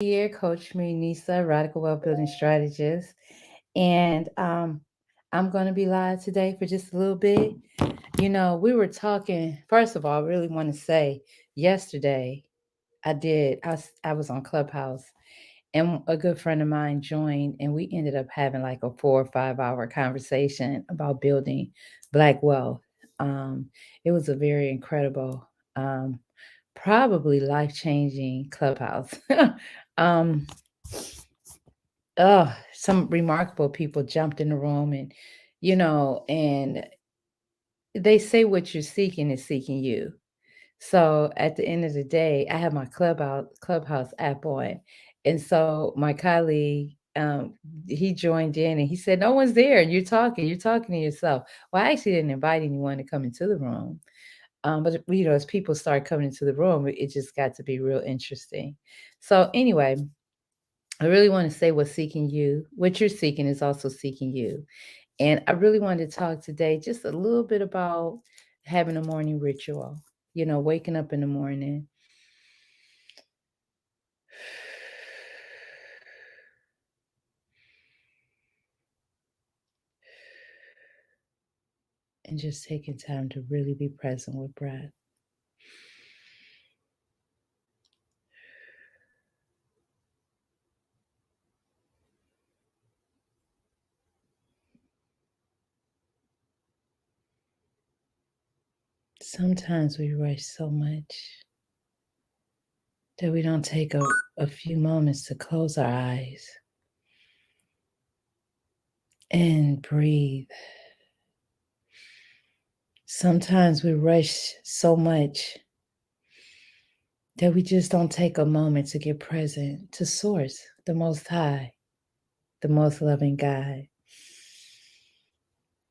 Here, Coach Me Nisa, Radical Wealth Building Strategist. And I'm going to be live today for just a little bit. We were talking, first of all, I really want to say yesterday I was on Clubhouse and a good friend of mine joined, and we ended up having like a 4 or 5 hour conversation about building Black wealth. Um, it was a very incredible, um, probably life changing Clubhouse. um, some remarkable people jumped in the room, and they say what you're seeking is seeking you. So at the end of the day, I have my Clubhouse app on, and so my colleague, he joined in and he said, "No one's there. You're talking to yourself." Well, I actually didn't invite anyone to come into the room, but as people start coming into the room, it just got to be real interesting. So anyway, I really want to say what's seeking you. What you're seeking is also seeking you. And I really wanted to talk today just a little bit about having a morning ritual. Waking up in the morning and just taking time to really be present with breath. Sometimes we rush so much that we don't take a few moments to close our eyes and breathe. Sometimes we rush so much that we just don't take a moment to get present to Source, the Most High, the most loving God.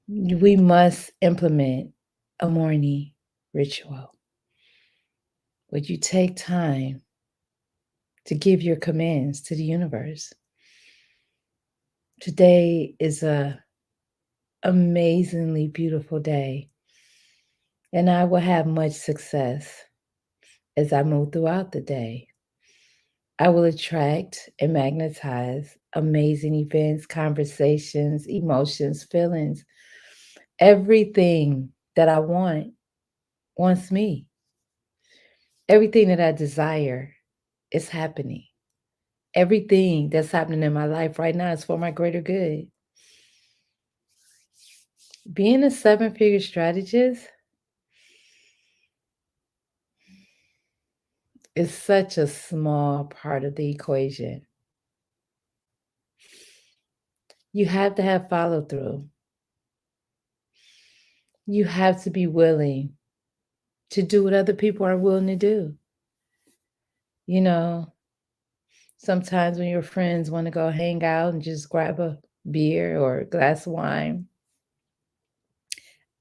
We must implement a morning ritual. Would you take time to give your commands to the universe? Today is a amazingly beautiful day, and I will have much success as I move throughout the day. I will attract and magnetize amazing events, conversations, emotions, feelings. Everything that I wants me. Everything that I desire is happening. Everything that's happening in my life right now is for my greater good. Being a seven-figure strategist is such a small part of the equation. You have to have follow through. You have to be willing to do what other people are willing to do. You know, Sometimes when your friends want to go hang out and just grab a beer or a glass of wine,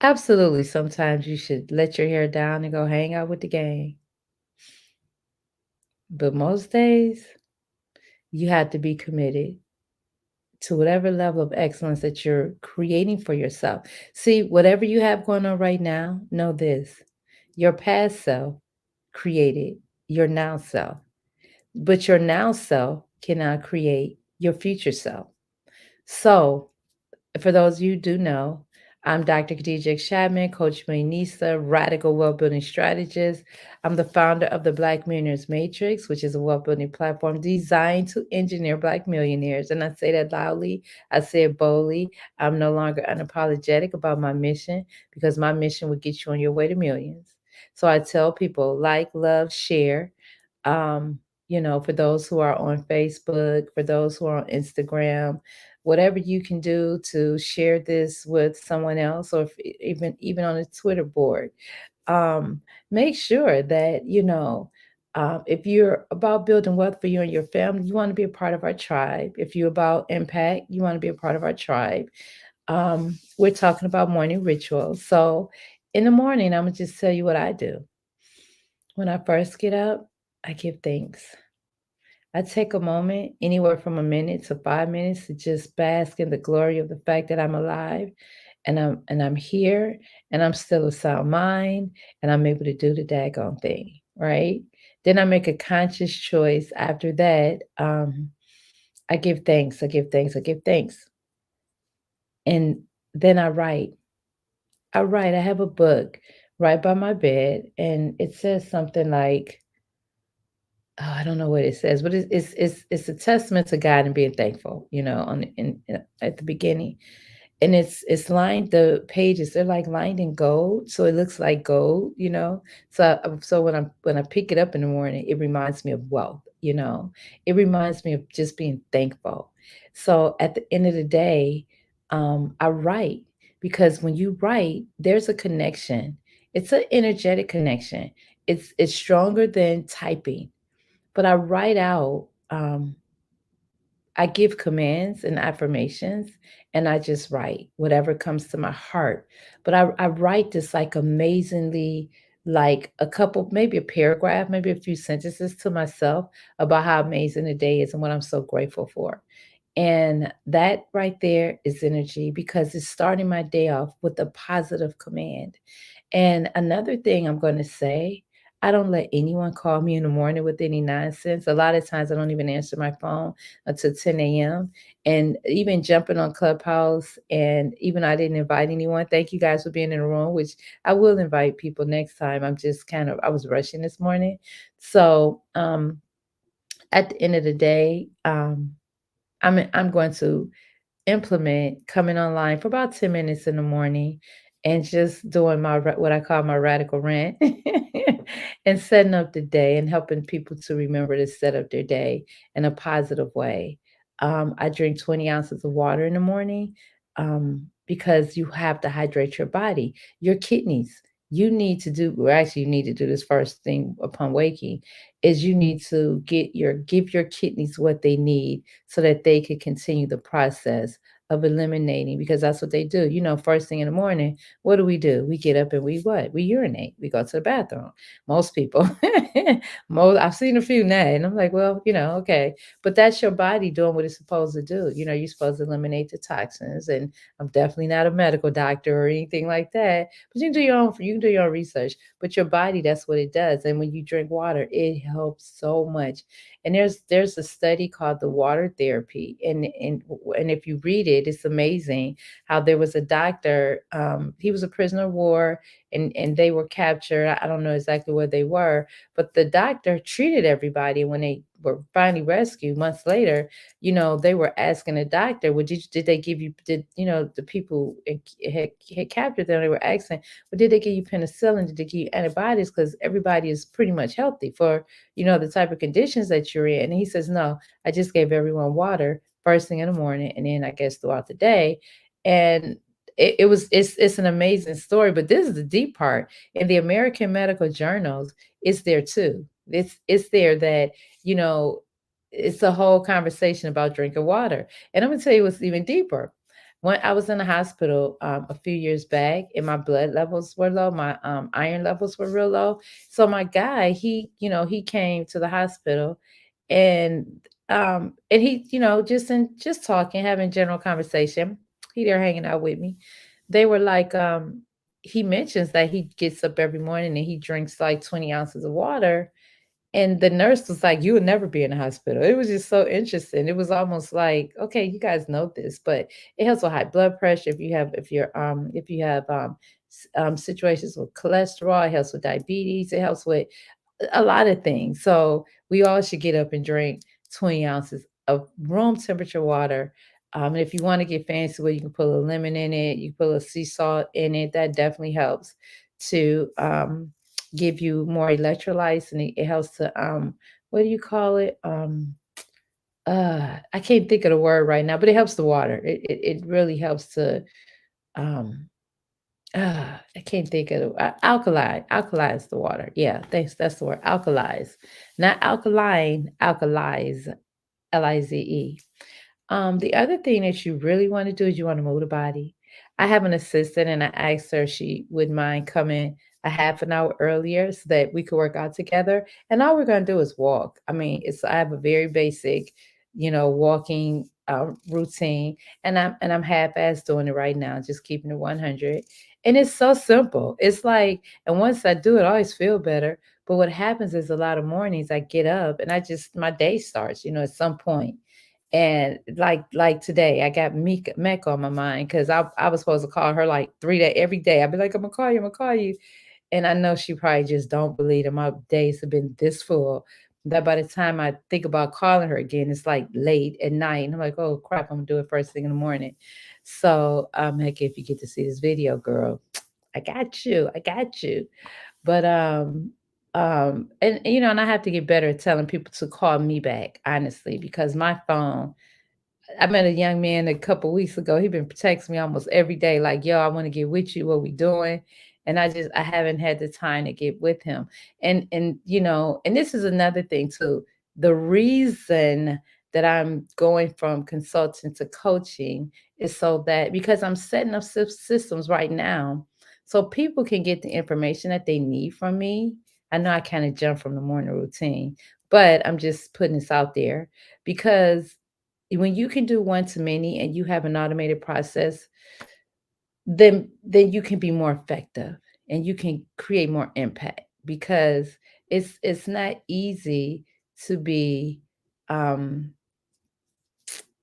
absolutely, sometimes you should let your hair down and go hang out with the gang. But most days, you have to be committed to whatever level of excellence that you're creating for yourself. See, whatever you have going on right now, know this: your past self created your now self, but your now self cannot create your future self. So, for those of you who do know, I'm Dr. Khadija X. Chapman, Coach Nisa, Radical Wealth Building Strategist. I'm the founder of the Black Millionaires Matrix, which is a wealth building platform designed to engineer Black millionaires. And I say that loudly, I say it boldly. I'm no longer unapologetic about my mission because my mission will get you on your way to millions. So I tell people like, love, share. Um, for those who are on Facebook, for those who are on Instagram, whatever you can do to share this with someone else, or even on a Twitter board. um, Make sure that if you're about building wealth for you and your family, you want to be a part of our tribe. If you're about impact, you want to be a part of our tribe. We're talking about morning rituals. So in the morning, I'm gonna just tell you what I do. When I first get up, I give thanks. I take a moment, anywhere from a minute to 5 minutes, to just bask in the glory of the fact that I'm alive, and I'm here, and I'm still of sound mind, and I'm able to do the daggone thing, right? Then I make a conscious choice after that. I give thanks, I give thanks, I give thanks. And then I write. I write. I have a book right by my bed, and it says something like, oh, I don't know what it says, but it's a testament to God and being thankful, at the beginning. And it's lined, the pages, they're like lined in gold, so it looks like gold, you know? So when I pick it up in the morning, it reminds me of wealth, you know? It reminds me of just being thankful. So at the end of the day, I write, because when you write, there's a connection. It's an energetic connection. It's stronger than typing. But I write out, I give commands and affirmations, and I just write whatever comes to my heart. But I write this like amazingly, like a couple, maybe a paragraph, maybe a few sentences to myself about how amazing the day is and what I'm so grateful for. And that right there is energy, because it's starting my day off with a positive command. And another thing I'm gonna say, I don't let anyone call me in the morning with any nonsense. A lot of times I don't even answer my phone until 10 a.m. And even jumping on Clubhouse, and even I didn't invite anyone. Thank you guys for being in the room, which I will invite people next time. I was rushing this morning. So at the end of the day, I'm going to implement coming online for about 10 minutes in the morning and just doing what I call my radical rant and setting up the day and helping people to remember to set up their day in a positive way. I drink 20 ounces of water in the morning, because you have to hydrate your body, your kidneys. You need to do this first thing upon waking, is you need to give your kidneys what they need so that they can continue the process of eliminating, because that's what they do. First thing in the morning, what do? We get up and we what? We urinate. We go to the bathroom. Most people. Most I've seen a few now, and I'm like, well, okay. But that's your body doing what it's supposed to do. You're supposed to eliminate the toxins. And I'm definitely not a medical doctor or anything like that. But you can do your own research. But your body, that's what it does. And when you drink water, it helps so much. And there's a study called the water therapy, and if you read it, it's amazing how there was a doctor. He was a prisoner of war, and they were captured. I don't know exactly where they were, but the doctor treated everybody. And when they were finally rescued months later, they were asking the doctor, well, did they give you, did the people had captured them, they were asking, well, did they give you penicillin, did they give you antibiotics, because everybody is pretty much healthy for the type of conditions that you're in. And he says, no, I just gave everyone water first thing in the morning, and then I guess throughout the day. And it's an amazing story. But this is the deep part. In the American medical journals, it's there too. It's there that, you know, it's a whole conversation about drinking water. And I'm gonna tell you what's even deeper. When I was in the hospital a few years back, and my blood levels were low, my iron levels were real low. So my guy, he came to the hospital, and and he, just talking, having general conversation. He there hanging out with me. They were like, he mentions that he gets up every morning and he drinks like 20 ounces of water. And the nurse was like, "You would never be in the hospital." It was just so interesting. It was almost like, okay, you guys know this, but it helps with high blood pressure. If you have situations with cholesterol, it helps with diabetes. It helps with a lot of things. So we all should get up and drink 20 ounces of room temperature water. And if you want to get fancy, well, you can put a lemon in it, you can put a sea salt in it. That definitely helps to give you more electrolytes, and it helps to what do you call it? I can't think of the word right now, but it helps the water. It really helps to um I can't think of alkalize the water. Yeah, thanks. That's the word. Alkalize. Not alkaline, alkalize, Lize. The other thing that you really want to do is you want to move the body. I have an assistant, and I asked her if she would mind coming a half an hour earlier so that we could work out together. And all we're gonna do is walk. I mean, I have a very basic walking routine, and I'm half-ass doing it right now, just keeping it 100. And it's so simple. It's like, and once I do it, I always feel better. But what happens is a lot of mornings I get up and my day starts, at some point. And like today, I got Mecca on my mind because I was supposed to call her like 3 day every day. I'd be like, I'm gonna call you. And I know she probably just don't believe that my days have been this full that by the time I think about calling her again, it's like late at night. And I'm like, oh crap, I'm gonna do it first thing in the morning. So heck, if you get to see this video, girl, I got you. I got you. But and I have to get better at telling people to call me back, honestly, because my phone, I met a young man a couple weeks ago. He been texting me almost every day, like, "Yo, I want to get with you. What we doing?" And I haven't had the time to get with him. And this is another thing too. The reason that I'm going from consulting to coaching is so that because I'm setting up systems right now, so people can get the information that they need from me. I know I kind of jump from the morning routine, but I'm just putting this out there because when you can do one to many and you have an automated process, then you can be more effective and you can create more impact because it's not easy to be um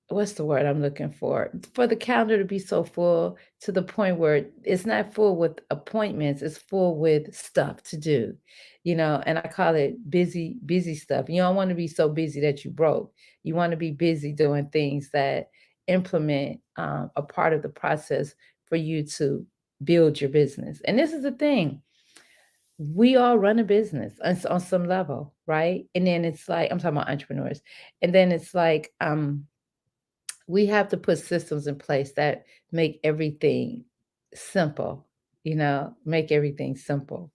what's the word I'm looking for the calendar to be so full to the point where it's not full with appointments, it's full with stuff to do, and I call it busy stuff. You don't want to be so busy that you broke. You want to be busy doing things that implement a part of the process for you to build your business. And this is the thing, we all run a business on some level, right? And then it's like, I'm talking about entrepreneurs, and then it's like we have to put systems in place that make everything simple, make everything simple.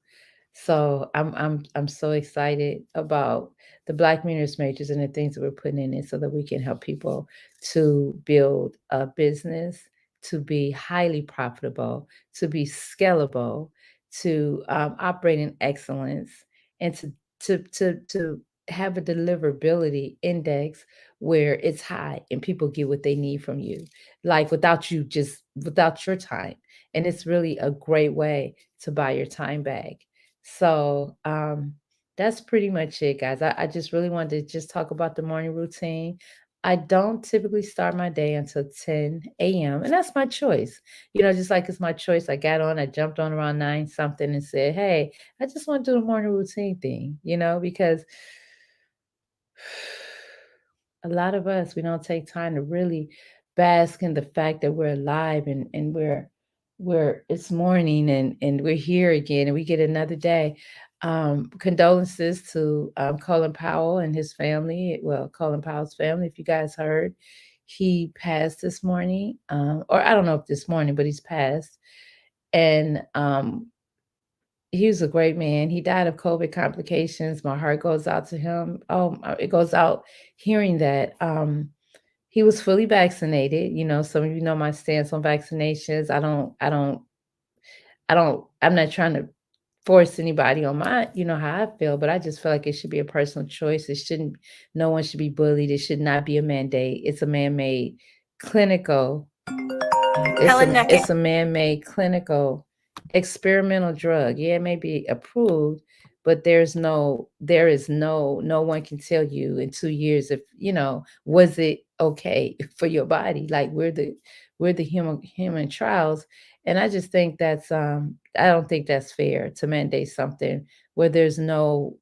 So I'm so excited about the Black Communities Majors and the things that we're putting in it so that we can help people to build a business, to be highly profitable, to be scalable, to operate in excellence, and to have a deliverability index where it's high and people get what they need from you, like without your time. And it's really a great way to buy your time back. So that's pretty much it, guys. I just really wanted to just talk about the morning routine. I don't typically start my day until 10 a.m. And that's my choice. Just like it's my choice. I jumped on around 9 something and said, hey, I just want to do the morning routine thing, because a lot of us, we don't take time to really bask in the fact that we're alive and we're it's morning and we're here again and we get another day. Condolences to Colin Powell and his family. Well, Colin Powell's family, if you guys heard, he passed this morning, or I don't know if this morning, but he's passed. And he was a great man. He died of COVID complications. My heart goes out to him. Oh, it goes out hearing that. He was fully vaccinated. Some of you know my stance on vaccinations. I'm not trying to force anybody on how I feel, but I just feel like it should be a personal choice. No one should be bullied. It should not be a mandate. It's a man-made clinical it's a man-made clinical experimental drug. Yeah, it may be approved, but no one can tell you in 2 years if, was it okay for your body. Like we're the human trials. And I just think I don't think that's fair to mandate something where there's no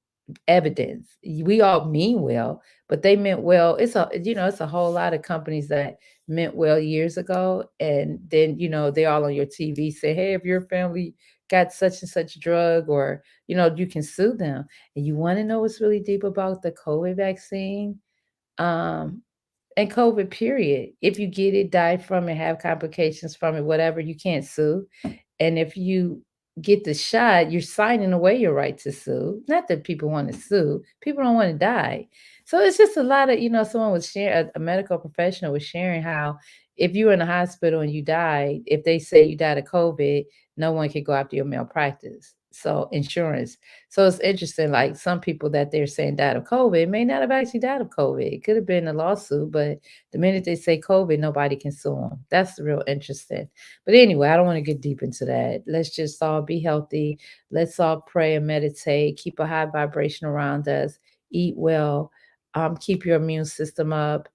evidence. We all mean well, but they meant well. It's a whole lot of companies that meant well years ago, and then they're all on your TV say, hey, if your family got such and such drug, or you can sue them. And you want to know what's really deep about the COVID vaccine, um and COVID period, if you get it, die from it, have complications from it, whatever, you can't sue. And if you get the shot, you're signing away your right to sue. Not that people want to sue, people don't want to die. So it's just a lot of, someone was sharing, a medical professional was sharing how if you're in a hospital and you die, if they say you died of COVID, no one can go after your malpractice. So insurance. So it's interesting. Like some people that they're saying died of COVID may not have actually died of COVID. It could have been a lawsuit, but the minute they say COVID, nobody can sue them. That's real interesting. But anyway, I don't want to get deep into that. Let's just all be healthy. Let's all pray and meditate. Keep a high vibration around us. Eat well. Keep your immune system up.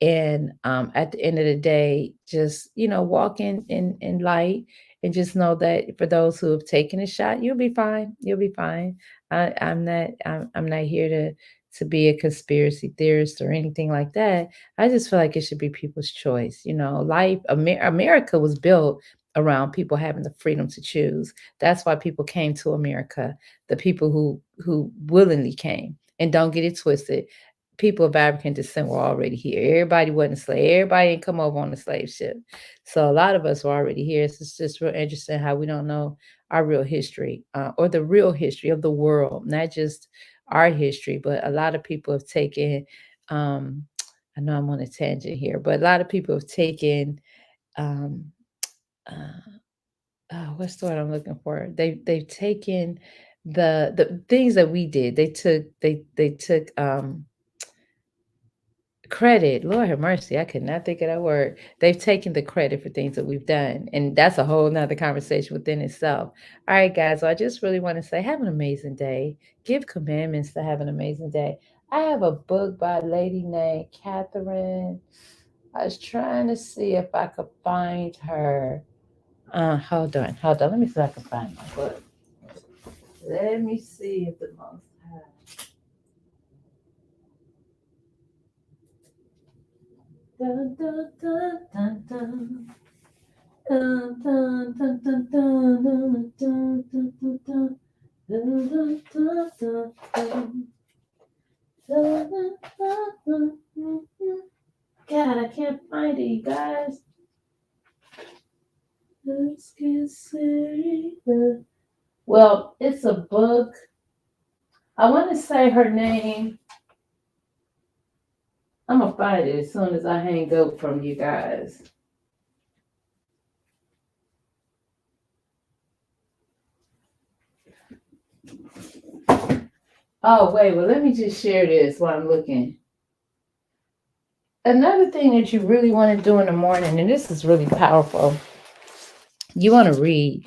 And at the end of the day, just walk in light, and just know that for those who have taken a shot, you'll be fine. You'll be fine. I'm not here to be a conspiracy theorist or anything like that. I just feel like it should be people's choice. Life. America was built around people having the freedom to choose. That's why people came to America. The people who willingly came. And don't get it twisted. People of African descent were already here. Everybody wasn't a slave. Everybody didn't come over on a slave ship. So a lot of us were already here. So it's just real interesting how we don't know our real history, or the real history of the world, not just our history, but a lot of people have taken. Um, I know I'm on a tangent here, but a lot of people have taken. Um, what's the word I'm looking for? They've taken the things that we did. They took credit. Lord have mercy, I could not think of that word. They've taken the credit for things that we've done, and that's a whole nother conversation within itself. All right, guys, so I just really want to say have an amazing day. Give commandments to have an amazing day. I have a book by a lady named Catherine. I was trying to see if I could find her. Hold on, let me see if I can find my book. Let me see if the most high. Dun, dun, dun, dun, dun. Dun, dun, dun, dun, dun, dun, dun, dun, dun, dun. Dun, dun, dun, dun, dun. Dun, dun, dun, dun, dun, dun. God, I can't find it, you guys. Let's get serious. Well, it's a book. I want to say her name. I'm gonna find it as soon as I hang up from you guys. Oh, wait, well, let me just share this while I'm looking. Another thing that you really want to do in the morning, and this is really powerful, you want to read.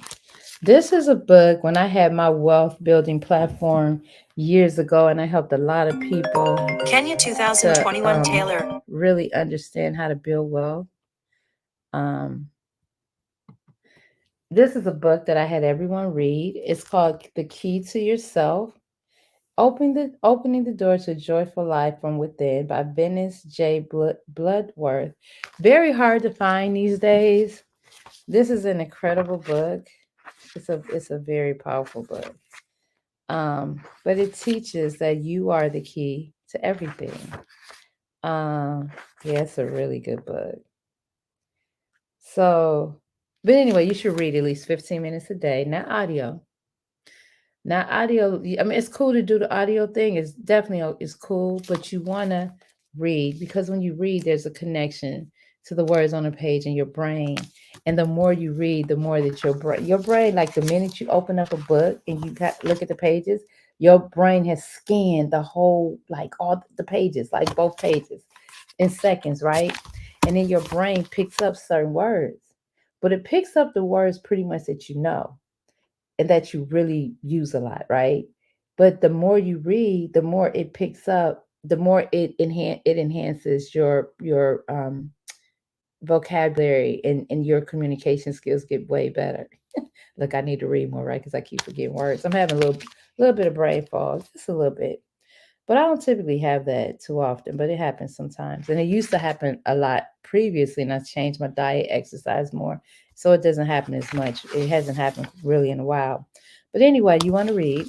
This is a book when I had my wealth building platform years ago, and I helped a lot of people Kenya to 2021 Taylor. really understand how to build wealth. Um, this is a book that I had everyone read. It's called The Key to Yourself. Opening the door to a joyful life from within by Venice J. Bloodworth. Very hard to find these days. This is an incredible book. It's a very powerful book. But it teaches that you are the key to everything. Yeah, it's a really good book. So, but anyway, you should read at least 15 minutes a day, not audio. Now, audio, I mean, it's cool to do the audio thing. It's definitely it's cool, but you want to read because when you read, there's a connection to the words on the page in your brain. And the more you read, the more that your brain, like the minute you open up a book and you look at the pages, your brain has scanned the whole, like all the pages, like both pages in seconds, right? And then your brain picks up certain words, but it picks up the words pretty much that you know and that you really use a lot, right? But the more you read, the more it picks up, the more it enhances your vocabulary, and your communication skills get way better. Look, I need to read more, right? Because I keep forgetting words. I'm having a little bit of brain fog, just a little bit. But I don't typically have that too often, but it happens sometimes. And it used to happen a lot previously, and I changed my diet, exercise more. So it doesn't happen as much. It hasn't happened really in a while. But anyway, you want to read.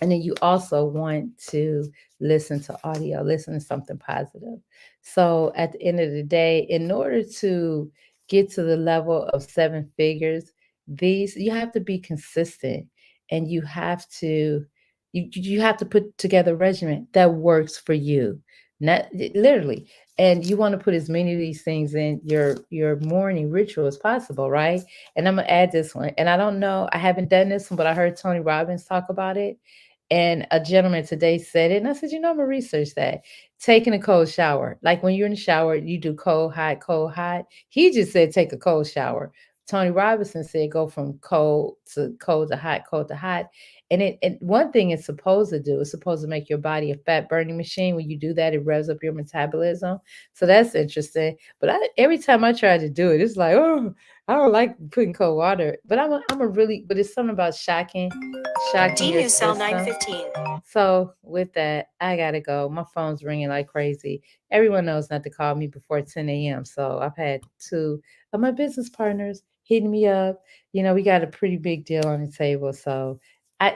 And then you also want to listen to audio, listen to something positive. So at the end of the day, in order to get to the level of seven figures, these you have to be consistent, and you have to put together a regimen that works for you. Not literally. And you want to put as many of these things in your morning ritual as possible, right? And I'm gonna add this one. And I don't know, I haven't done this one, but I heard Tony Robbins talk about it. And a gentleman today said it, and I said, I'm gonna research that. Taking a cold shower, like when you're in the shower, you do cold, hot, cold, hot. He just said take a cold shower. Tony Robinson said go from cold to hot, cold to hot. And one thing it's supposed to do is supposed to make your body a fat burning machine. When you do that, it revs up your metabolism. So that's interesting. But every time I try to do it, it's like, oh, I don't like putting cold water. But but it's something about shocking your system. So with that, I gotta go. My phone's ringing like crazy. Everyone knows not to call me before 10 a.m. So I've had two of my business partners hitting me up. We got a pretty big deal on the table. So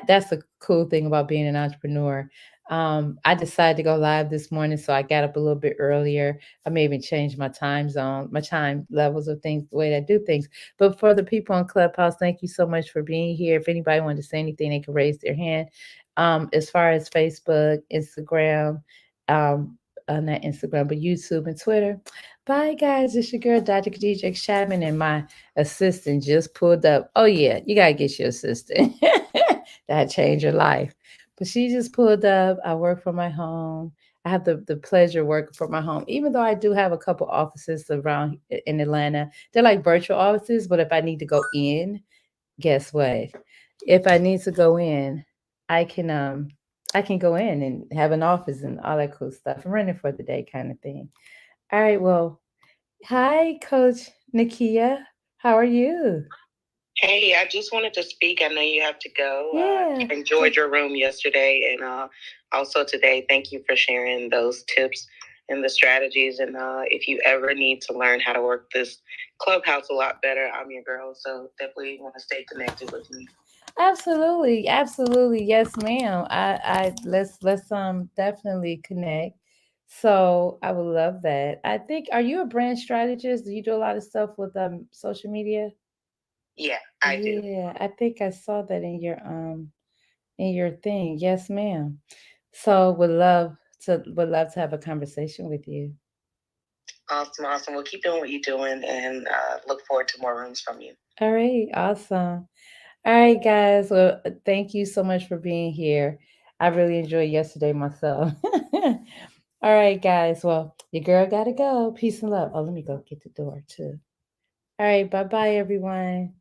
that's a cool thing about being an entrepreneur. I decided to go live this morning, so I got up a little bit earlier. I may even change my time zone, my time levels of things, the way I do things. But for the people on Clubhouse, thank you so much for being here. If anybody wanted to say anything, they can raise their hand. As far as Facebook, Instagram, um, not Instagram, but YouTube and Twitter. Bye, guys. It's your girl, Dr. Khadija Chapman, and my assistant just pulled up. Oh, yeah, you got to get your assistant. That changed your life. But she just pulled up. I work from my home. I have the pleasure of working from my home, even though I do have a couple offices around in Atlanta. They're like virtual offices, but if I need to go in, guess what? If I need to go in, I can um I can go in and have an office and all that cool stuff. I'm running for the day kind of thing. All right, well, hi, Coach Nakia. How are you? Hey, I just wanted to speak. I know you have to go. Yeah. Enjoyed your room yesterday and also today. Thank you for sharing those tips and the strategies. And if you ever need to learn how to work this clubhouse a lot better, I'm your girl. So definitely want to stay connected with me. Absolutely, absolutely. Yes, ma'am. I let's definitely connect. So I would love that. I think, are you a brand strategist? Do you do a lot of stuff with social media? Yeah, I do. Yeah, I think I saw that in your thing. Yes, ma'am. So would love to have a conversation with you. Awesome, awesome. Well, keep doing what you're doing and look forward to more rooms from you. All right, awesome. All right, guys. Well, thank you so much for being here. I really enjoyed yesterday myself. All right, guys. Well, your girl gotta go. Peace and love. Oh, let me go get the door too. All right, bye bye, everyone.